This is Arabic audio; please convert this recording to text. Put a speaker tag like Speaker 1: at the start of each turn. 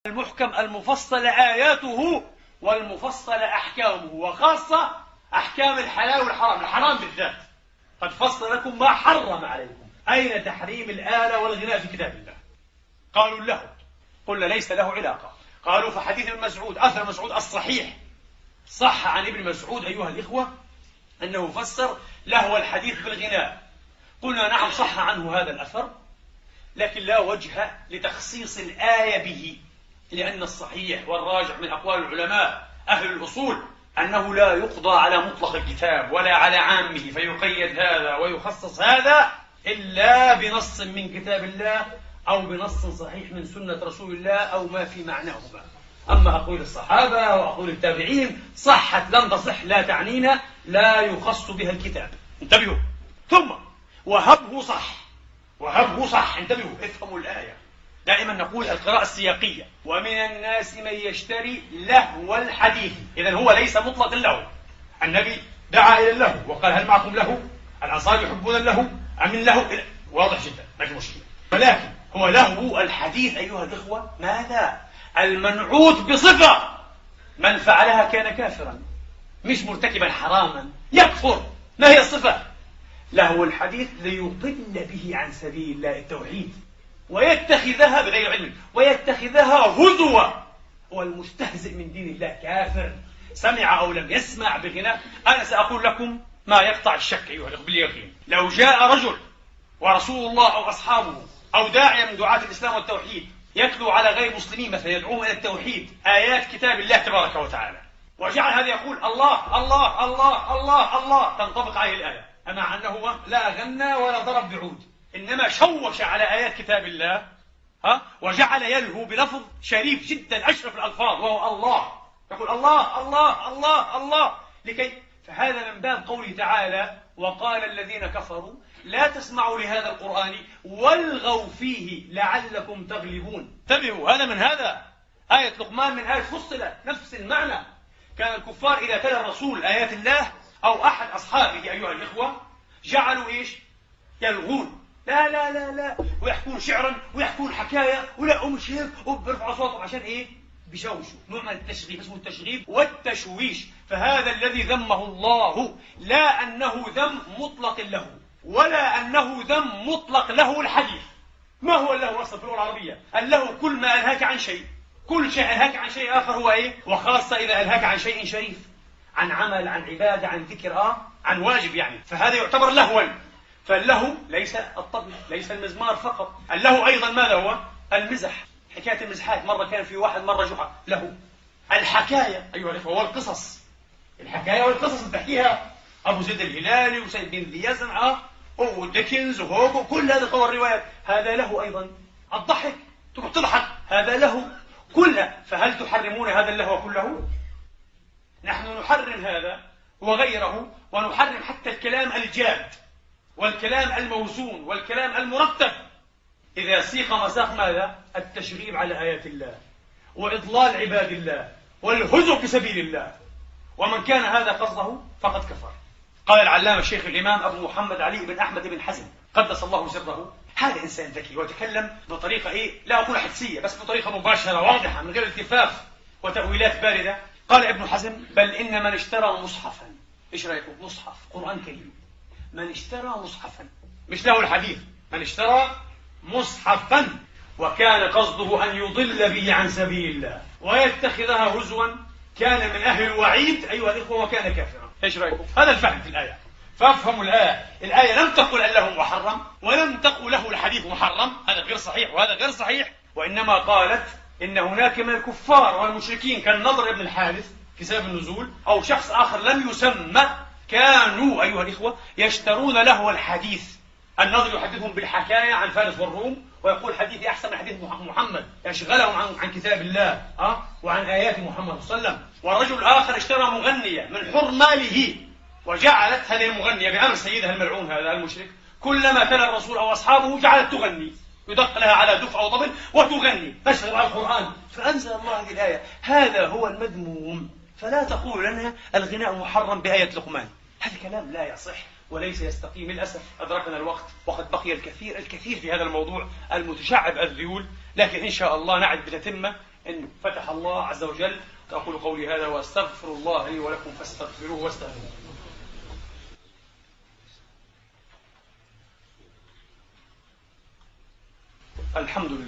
Speaker 1: المحكم المفصل آياته والمفصل أحكامه، وخاصة أحكام الحلال والحرام، الحرام بالذات قد فصل لكم ما حرم عليكم. أين تحريم الآلة والغناء في كتاب الله؟ قالوا له، قلنا ليس له علاقة. قالوا فحديث ابن مسعود، أثر مسعود الصحيح صح عن ابن مسعود أيها الإخوة أنه فسر لهو الحديث بالغناء. قلنا نعم صح عنه هذا الأثر، لكن لا وجه لتخصيص الآية به، لأن الصحيح والراجح من أقوال العلماء أهل الأصول أنه لا يقضى على مطلق الكتاب ولا على عامه فيقيد هذا ويخصص هذا إلا بنص من كتاب الله أو بنص صحيح من سنة رسول الله أو ما في معناهما. أما أقول الصحابة وأقول التابعين صحت لم تصح لا تعنينا، لا يخص بها الكتاب. انتبهوا. ثم وهبه صح، وهبه صح، انتبهوا افهموا الآية. دائما نقول القراءة السياقية، ومن الناس من يشتري لهو الحديث. إذن هو ليس مطلق اللهو. النبي دعا إلى اللهو وقال هل معكم لهو؟ الأنصار يحبون اللهو أم من لهو؟ واضح جدا ما في مشكلة. ولكن هو لهو الحديث أيها الإخوة ماذا؟ المنعوت بصفة من فعلها كان كافرا، مش مرتكبا حراما يكفر. ما هي الصفة؟ لهو الحديث ليضل به عن سبيل الله التوحيد ويتخذها بغير علم ويتخذها هزوا، والمستهزئ من دين الله كافر سمع أو لم يسمع بغناء. أنا سأقول لكم ما يقطع الشك أيها الأخوة باليقين. لو جاء رجل ورسول الله أو أصحابه أو داعية من دعاة الإسلام والتوحيد يتلو على غير مسلمين مثلا يدعوهم إلى التوحيد آيات كتاب الله تبارك وتعالى، وجعل هذا يقول الله الله الله الله الله، تنطبق عليه الآية، مع أنه لا غنى ولا ضرب بعود، إنما شوش على آيات كتاب الله وجعل يلهو بلفظ شريف جدا أشرف الألفاظ وهو الله، يقول الله الله الله الله لكي. فهذا من باب قوله تعالى وقال الذين كفروا لا تسمعوا لهذا القرآن والغوا فيه لعلكم تغلبون. انتبهوا، هذا من هذا. آية لقمان من آية فصلت نفس المعنى. كان الكفار إذا تلا الرسول آيات الله أو أحد أصحابه أيها الإخوة جعلوا إيش؟ يلغون، لا لا لا لا، ويحكون شعرا ويحكون حكاية ولا مش هيك وبرفعوا صوتهم عشان إيه؟ بشوشوا. نوع من التشغيب اسمه التشغيب والتشويش. فهذا الذي ذمه الله لا أنه ذم مطلق له ولا أنه ذم مطلق له الحديث. ما هو اللهو أصلا في اللغة العربية؟ اللهو كل ما ألهاك عن شيء، كل شيء ألهاك عن شيء آخر هو إيه؟ وخاصة إذا ألهاك عن شيء شريف، عن عمل، عن عبادة، عن ذكر، عن واجب يعني، فهذا يعتبر لهوا. فاللهو ليس الطبل، ليس المزمار فقط. اللهو أيضا ماذا هو؟ المزح، حكاية المزحات. مرة كان في واحد مرة جحا له الحكاية أيها الأخوة والقصص، الحكاية والقصص بتحكيها أبو زيد الهلالي وسيد بن ذي يزن وديكنز وهوغو، كل هذه طور الروايات، هذا له أيضا. الضحك تقعد تضحك، هذا له كله. فهل تحرمون هذا اللهو كله؟ نحن نحرم هذا وغيره، ونحرم حتى الكلام الجاد والكلام الموزون والكلام المرتب إذا سيق مساق ماذا؟ التشغيب على آيات الله وإضلال عباد الله والهزو في سبيل الله. ومن كان هذا قصده فقد كفر. قال العلامة الشيخ الإمام أبو محمد علي بن أحمد بن حزم قدس الله سره، هذا إنسان ذكي وتكلم بطريقة لا أقول حدسية، بس بطريقة مباشرة واضحة من غير التفاف وتأويلات باردة. قال ابن حزم بل إن من اشترى مصحفا، إيش رأيكم؟ مصحف قرآن كريم، من اشترى مصحفا مش له الحديث، من اشترى مصحفا وكان قصده أن يضل به عن سبيل الله ويتخذها هزوا كان من أهل الوعيد أيها الإخوة وكان كافرا. إيش رأيكم؟ هذا الفهم في الآية. فافهموا الآية. الآية لم تقل اللهو محرم ولم تقل له الحديث محرم، هذا غير صحيح وهذا غير صحيح، وإنما قالت إن هناك من الكفار والمشركين كالنضر بن الحارث في سبب النزول أو شخص آخر لم يسمى كانوا أيها الإخوة يشترون لهو الحديث. النضر يحدثهم بالحكاية عن فارس والروم ويقول حديثي أحسن من حديث محمد، يشغلهم عن كتاب الله وعن آيات محمد صلى الله عليه وسلم. والرجل الآخر اشترى مغنية من حر ماله وجعلت هذه المغنية بأمر سيدها الملعون هذا المشرك كلما تلا الرسول أو أصحابه جعلت تغني، يدق لها على دف أو طبل وتغني تشغل على القرآن. فأنزل الله هذه الآية، هذا هو المذموم. فلا تقول لنا الغناء محرم بآية لقمان، هذا كلام لا يصح وليس يستقيم. للأسف أدركنا الوقت وقد بقي الكثير في هذا الموضوع المتشعب الذيول، لكن إن شاء الله نعد بتتمة إن فتح الله عز وجل. أقول قولي هذا وأستغفر الله لي ولكم فاستغفروه واستغفروه. الحمد لله.